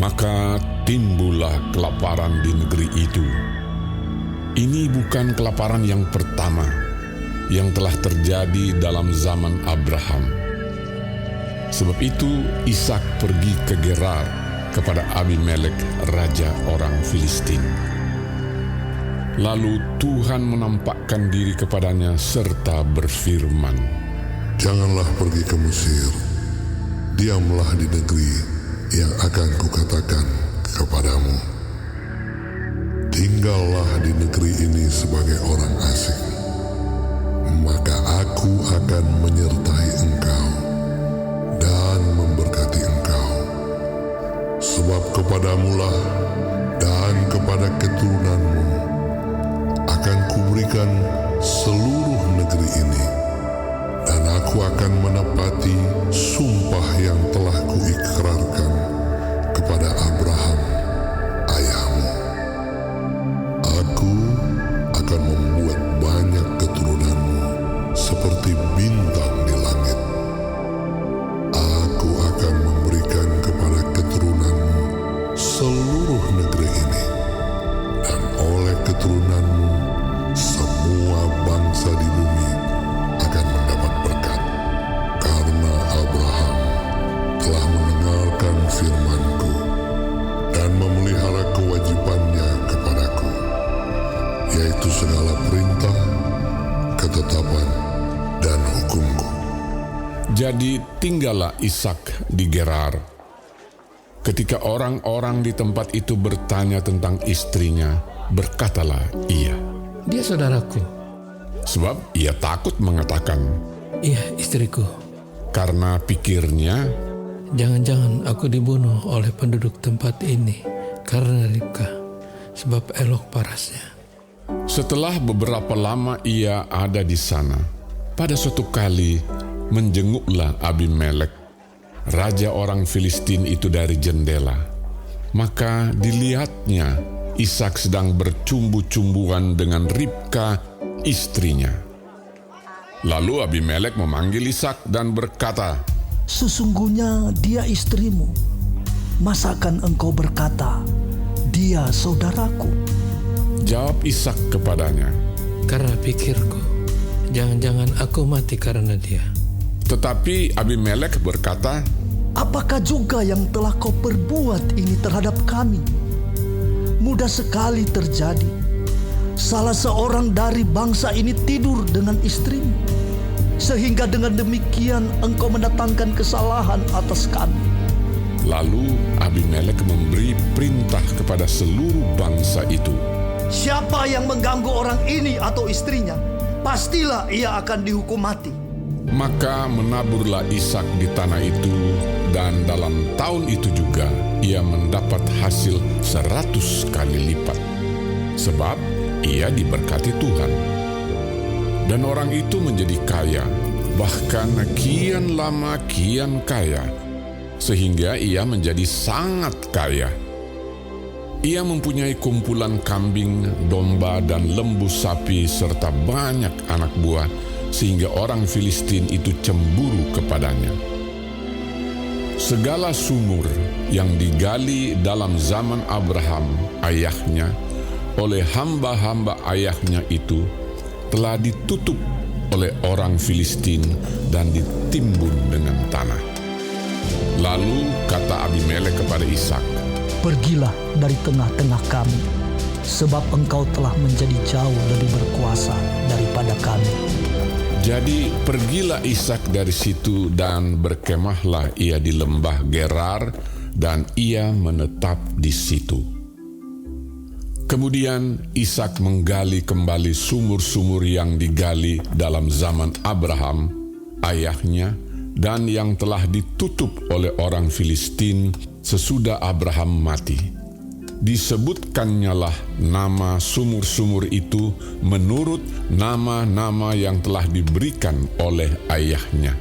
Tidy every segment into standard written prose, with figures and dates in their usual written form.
Maka timbullah kelaparan di negeri itu. Ini bukan kelaparan yang pertama yang telah terjadi dalam zaman Abraham. Sebab itu Ishak pergi ke Gerar kepada Abimelek, raja orang Filistin. Lalu Tuhan menampakkan diri kepadanya serta berfirman, "Janganlah pergi ke Mesir, diamlah di negeri yang akan kukatakan kepadamu. Tinggallah di negeri ini sebagai orang asing, maka aku akan menyertai engkau dan memberkati engkau. Sebab kepadamulah dan kepada keturunanmu akan kuberikan seluruh negeri ini, dan aku akan menepati sumpah yang telah kuikrarkan kepada Abraham, ayahmu. Aku akan membuat banyak keturunanmu seperti bintang di langit. Aku akan memberikan kepada keturunanmu seluruh negeri ini, dan oleh keturunanmu semua bangsa di bumi akan mendapat berkat, karena Abraham telah mendengarkan firman-Ku dan memelihara kewajibannya kepadaku, yaitu segala perintah, ketetapan, dan hukum-Ku." Jadi tinggallah Ishak di Gerar. Ketika orang-orang di tempat itu bertanya tentang istrinya, berkatalah ia, "Dia saudaraku." Sebab ia takut mengatakan, "Iya, istriku." karena pikirnya, Jangan-jangan aku dibunuh oleh penduduk tempat ini karena Ribka, sebab elok parasnya. setelah beberapa lama ia ada di sana, pada suatu kali menjenguklah Abimelek, raja orang Filistin itu dari jendela. Maka dilihatnya Ishak sedang bercumbu-cumbuan dengan Ribka, istrinya. Lalu Abimelek memanggil Ishak dan berkata, "Sesungguhnya dia istrimu. Masakan engkau berkata, dia saudaraku?" Jawab Ishak kepadanya, Karena pikirku, jangan-jangan aku mati karena dia. tetapi Abimelek berkata, "Apakah juga yang telah kau perbuat ini terhadap kami? Mudah sekali terjadi. Salah seorang dari bangsa ini tidur dengan istrimu, sehingga dengan demikian engkau mendatangkan kesalahan atas kami." Lalu Abimelek memberi perintah kepada seluruh bangsa itu, "Siapa yang mengganggu orang ini atau istrinya, pastilah ia akan dihukum mati." Maka menaburlah Ishak di tanah itu, dan dalam tahun itu juga ia mendapat hasil 100 kali lipat, sebab ia diberkati Tuhan. Dan orang itu menjadi kaya, bahkan kian lama kian kaya, sehingga ia menjadi sangat kaya. Ia mempunyai kumpulan kambing, domba, dan lembu sapi, serta banyak anak buah, sehingga orang Filistin itu cemburu kepadanya. Segala sumur yang digali dalam zaman Abraham, ayahnya, oleh hamba-hamba ayahnya itu, telah ditutup oleh orang Filistin dan ditimbun dengan tanah. Lalu kata Abimelek kepada Ishak, "Pergilah dari tengah-tengah kami, sebab engkau telah menjadi jauh lebih berkuasa daripada kami." Jadi pergilah Ishak dari situ, dan berkemahlah ia di lembah Gerar, dan ia menetap di situ. Kemudian Ishak menggali kembali sumur-sumur yang digali dalam zaman Abraham, ayahnya, dan yang telah ditutup oleh orang Filistin sesudah Abraham mati. Disebutkannya nama sumur-sumur itu menurut nama-nama yang telah diberikan oleh ayahnya.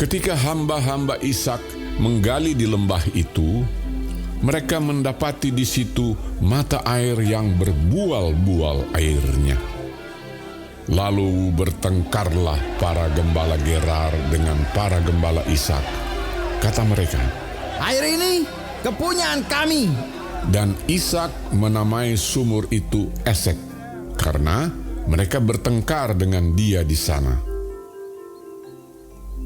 Ketika hamba-hamba Ishak menggali di lembah itu, mereka mendapati di situ mata air yang berbual-bual airnya. Lalu bertengkarlah para gembala Gerar dengan para gembala Ishak. Kata mereka, "Air ini kepunyaan kami. Dan Ishak menamai sumur itu Esek, karena mereka bertengkar dengan dia di sana.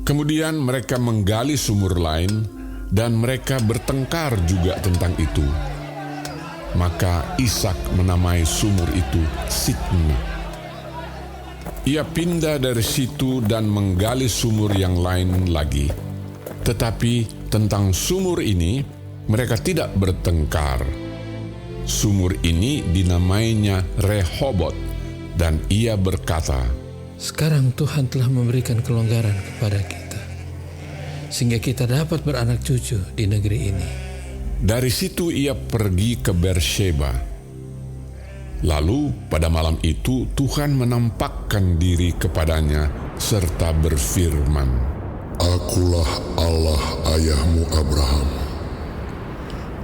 Kemudian mereka menggali sumur lain, dan mereka bertengkar juga tentang itu. Maka Ishak menamai sumur itu Sitna. Ia pindah dari situ dan menggali sumur yang lain lagi. Tetapi tentang sumur ini, mereka tidak bertengkar. Sumur ini dinamainya Rehobot, dan ia berkata, Sekarang Tuhan telah memberikan kelonggaran kepada kita, sehingga kita dapat beranak cucu di negeri ini. Dari situ ia pergi ke Beersheba. Lalu pada malam itu Tuhan menampakkan diri kepadanya serta berfirman, Akulah Allah ayahmu Abraham.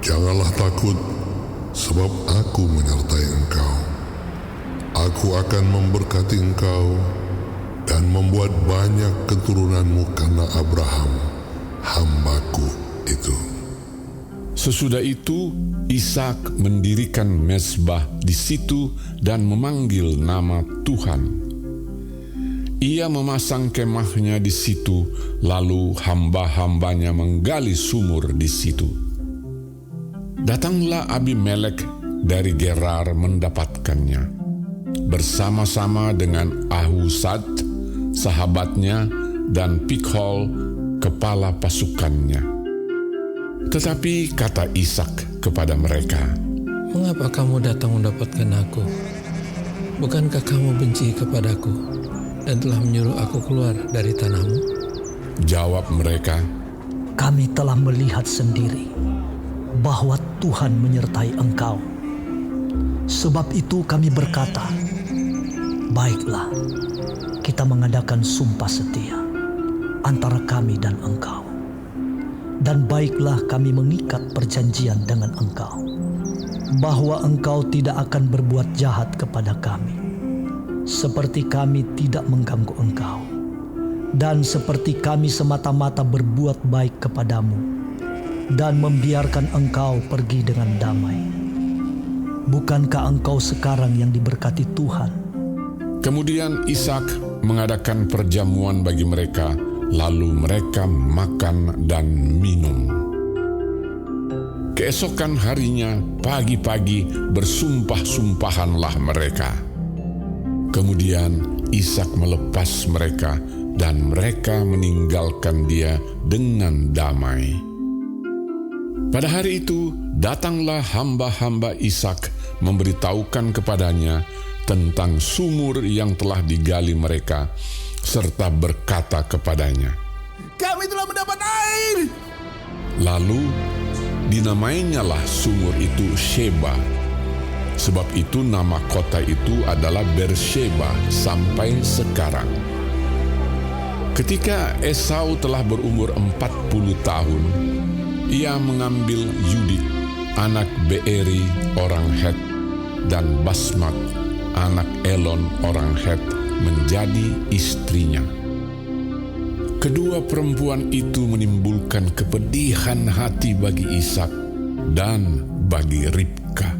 Janganlah takut, sebab aku menyertai engkau. Aku akan memberkati engkau dan membuat banyak keturunanmu karena Abraham, hamba-Ku itu. Sesudah itu, Ishak mendirikan mezbah di situ dan memanggil nama Tuhan. Ia memasang kemahnya di situ, lalu hamba-hambanya menggali sumur di situ. Datanglah Abimelek dari Gerar mendapatkannya, bersama-sama dengan Ahuzat, sahabatnya, dan Pikhol, kepala pasukannya. Tetapi kata Ishak kepada mereka, Mengapa kamu datang mendapatkan aku? Bukankah kamu benci kepadaku dan telah menyuruh aku keluar dari tanahmu? Jawab mereka, Kami telah melihat sendiri bahwa Tuhan menyertai engkau. Sebab itu kami berkata, baiklah, kita mengadakan sumpah setia antara kami dan engkau. Dan baiklah kami mengikat perjanjian dengan engkau, bahwa engkau tidak akan berbuat jahat kepada kami, seperti kami tidak mengganggu engkau, dan seperti kami semata-mata berbuat baik kepadamu, dan membiarkan engkau pergi dengan damai. Bukankah engkau sekarang yang diberkati Tuhan? Kemudian Ishak mengadakan perjamuan bagi mereka, lalu mereka makan dan minum. Keesokan harinya, pagi-pagi bersumpah-sumpahanlah mereka. Kemudian Ishak melepas mereka, dan mereka meninggalkan dia dengan damai. Pada hari itu, datanglah hamba-hamba Ishak memberitahukan kepadanya tentang sumur yang telah digali mereka, serta berkata kepadanya, Kami telah mendapat air. Lalu dinamainyalah sumur itu Sheba. Sebab itu nama kota itu adalah Beersheba sampai sekarang. Ketika Esau telah berumur 40 tahun, ia mengambil Yudit, anak Beeri orang Het, dan Basmat, anak Elon orang Het, menjadi istrinya. Kedua perempuan itu menimbulkan kepedihan hati bagi Ishak dan bagi Ribka.